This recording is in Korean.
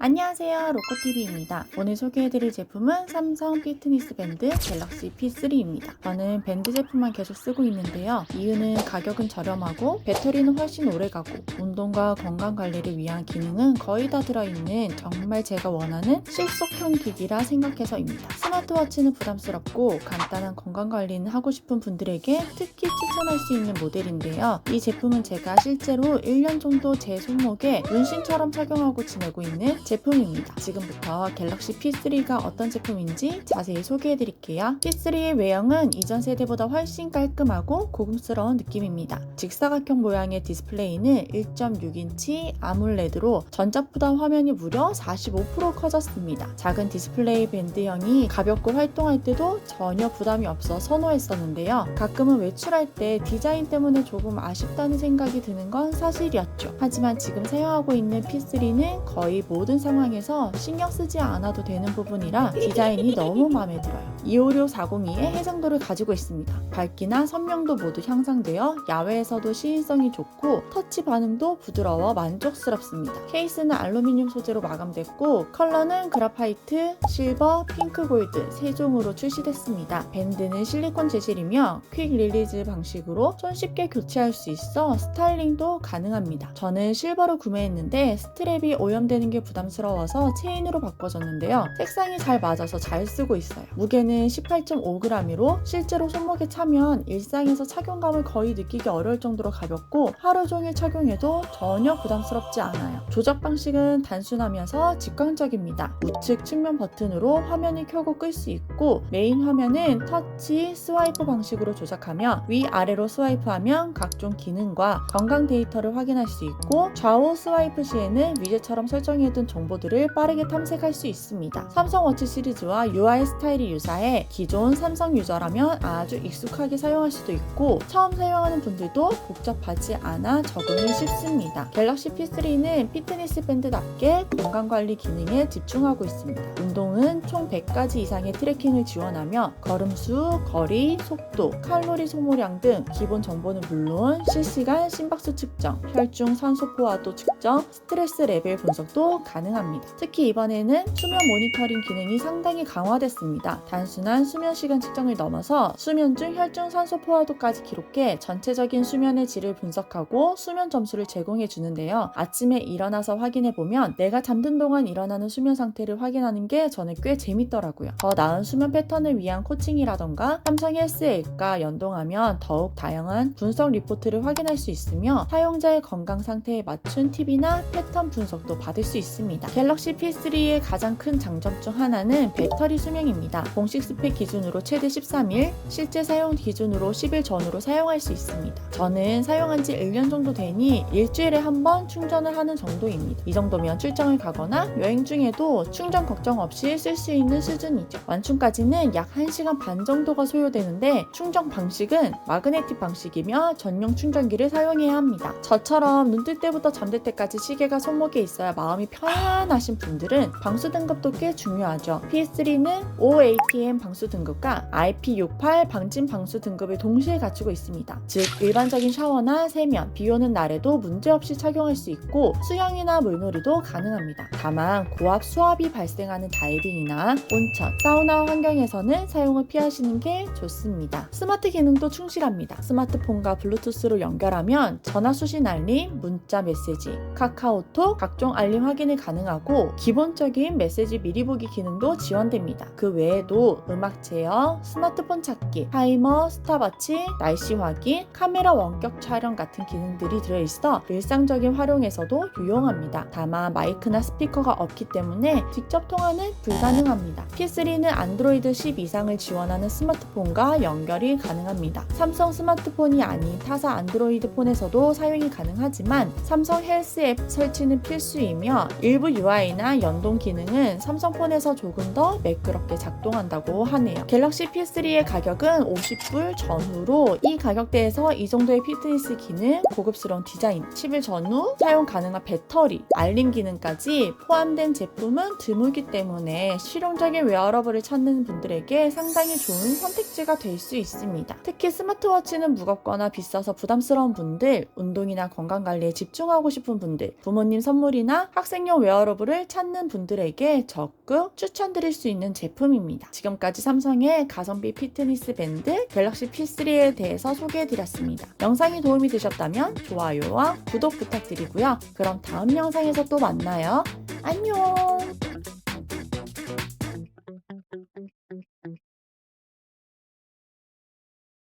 안녕하세요, 로코TV입니다. 오늘 소개해드릴 제품은 삼성 피트니스 밴드 갤럭시 P3입니다. 저는 밴드 제품만 계속 쓰고 있는데요. 이유는 가격은 저렴하고 배터리는 훨씬 오래가고 운동과 건강관리를 위한 기능은 거의 다 들어있는 정말 제가 원하는 실속형 기기라 생각해서입니다. 스마트워치는 부담스럽고 간단한 건강관리는 하고 싶은 분들에게 특히 추천할 수 있는 모델인데요. 이 제품은 제가 실제로 1년 정도 제 손목에 문신처럼 착용하고 지내고 있는 제품입니다. 지금부터 갤럭시 P3가 어떤 제품인지 자세히 소개해드릴게요. P3의 외형은 이전 세대보다 훨씬 깔끔하고 고급스러운 느낌입니다. 직사각형 모양의 디스플레이는 1.6인치 아몰레드로 전작보다 화면이 무려 45% 커졌습니다. 작은 디스플레이 밴드형이 가볍고 활동할 때도 전혀 부담이 없어 선호했었는데요. 가끔은 외출할 때 디자인 때문에 조금 아쉽다는 생각이 드는 건 사실이었죠. 하지만 지금 사용하고 있는 P3는 거의 모든 상황에서 신경 쓰지 않아도 되는 부분이라 디자인이 너무 마음에 들어요. 256-402의 해상도를 가지고 있습니다. 밝기나 선명도 모두 향상되어 야외에서도 시인성이 좋고 터치 반응도 부드러워 만족스럽습니다. 케이스는 알루미늄 소재로 마감됐고 컬러는 그라파이트, 실버, 핑크 골드 세 종으로 출시됐습니다. 밴드는 실리콘 재질이며 퀵 릴리즈 방식으로 손쉽게 교체할 수 있어 스타일링도 가능합니다. 저는 실버로 구매했는데 스트랩이 오염되는 게 부담스러워서 체인으로 바꿔줬는데요. 색상이 잘 맞아서 잘 쓰고 있어요. 무게는 18.5g이로 실제로 손목에 차면 일상에서 착용감을 거의 느끼기 어려울 정도로 가볍고 하루 종일 착용해도 전혀 부담스럽지 않아요. 조작 방식은 단순하면서 직관적입니다. 우측 측면 버튼으로 화면을 켜고 끌 수 있고 메인 화면은 터치, 스와이프 방식으로 조작하며 위아래로 스와이프하면 각종 기능과 건강 데이터를 확인할 수 있고 좌우 스와이프 시에는 위젯처럼 설정해둔 정보들을 빠르게 탐색할 수 있습니다. 삼성 워치 시리즈와 UI 스타일이 유사해 기존 삼성 유저라면 아주 익숙하게 사용할 수도 있고 처음 사용하는 분들도 복잡하지 않아 적응이 쉽습니다. 갤럭시 P3는 피트니스 밴드답게 건강관리 기능에 집중하고 있습니다. 운동은 총 100가지 이상의 트래킹을 지원하며 걸음수, 거리, 속도, 칼로리 소모량 등 기본 정보는 물론 실시간 심박수 측정, 혈중 산소 포화도 측정, 스트레스 레벨 분석도 가능합니다. 특히 이번에는 수면 모니터링 기능이 상당히 강화됐습니다. 단순한 수면 시간 측정을 넘어서 수면 중 혈중 산소 포화도까지 기록해 전체적인 수면의 질을 분석하고 수면 점수를 제공해 주는데요. 아침에 일어나서 확인해 보면 내가 잠든 동안 일어나는 수면 상태를 확인하는 게 저는 꽤 재밌더라고요. 더 나은 수면 패턴을 위한 코칭이라던가 삼성 헬스 앱과 연동하면 더욱 다양한 분석 리포트를 확인할 수 있으며 사용자의 건강 상태에 맞춘 팁이나 패턴 분석도 받을 수 있습니다. 갤럭시 P3의 가장 큰 장점 중 하나는 배터리 수명입니다. 공식 스펙 기준으로 최대 13일, 실제 사용 기준으로 10일 전후로 사용할 수 있습니다. 저는 사용한 지 1년 정도 되니 일주일에 한 번 충전을 하는 정도입니다. 이 정도면 출장을 가거나 여행 중에도 충전 걱정 없이 쓸 수 있는 수준이죠. 완충까지는 약 1시간 반 정도가 소요되는데 충전 방식은 마그네틱 방식이며 전용 충전기를 사용해야 합니다. 저처럼 눈 뜰 때부터 잠들 때까지 시계가 손목에 있어야 마음이 편안하신 분들은 방수 등급도 꽤 중요하죠. P3는 OATM 방수 등급과 IP68 방진 방수 등급을 동시에 갖추고 있습니다. 즉 일반적인 샤워나 세면, 비 오는 날에도 문제없이 착용할 수 있고 수영이나 물놀이도 가능합니다. 다만 고압 수압이 발생하는 다이빙이나 온천, 사우나 환경에서는 사용을 피하시는 게 좋습니다. 스마트 기능도 충실합니다. 스마트폰과 블루투스로 연결하면 전화 수신 알림, 문자 메시지, 카카오톡, 각종 알림 확인이 가능하고 기본적인 메시지 미리 보기 기능도 지원됩니다. 그 외에도 음악 제어, 스마트폰 찾기, 타이머, 스탑워치, 날씨 확인, 카메라 원격 촬영 같은 기능들이 들어있어 일상적인 활용에서도 유용합니다. 다만 마이크나 스피커가 없기 때문에 직접 통화는 불가능합니다. P3는 안드로이드 10 이상을 지원하는 스마트폰과 연결이 가능합니다. 삼성 스마트폰이 아닌 타사 안드로이드 폰에서도 사용이 가능하지만 삼성 헬스 앱 설치는 필수이며 일부 UI나 연동 기능은 삼성폰에서 조금 더 매끄럽게 작동한다고 하네요. 갤럭시 P3의 가격은 50불 전후로 이 가격대에서 이 정도의 피트니스 기능, 고급스러운 디자인, 10일 전후 사용 가능한 배터리, 알림 기능까지 포함된 제품은 드물기 때문에 실용적인 웨어러블을 찾는 분들에게 상당히 좋은 선택지가 될 수 있습니다. 특히 스마트워치는 무겁거나 비싸서 부담스러운 분들, 운동이나 건강관리에 집중하고 싶은 분들, 부모님 선물이나 학생용 웨어 웨어러블을 찾는 분들에게 적극 추천드릴 수 있는 제품입니다. 지금까지 삼성의 가성비 피트니스 밴드 갤럭시 P3에 대해서 소개해드렸습니다. 영상이 도움이 되셨다면 좋아요와 구독 부탁드리고요. 그럼 다음 영상에서 또 만나요. 안녕!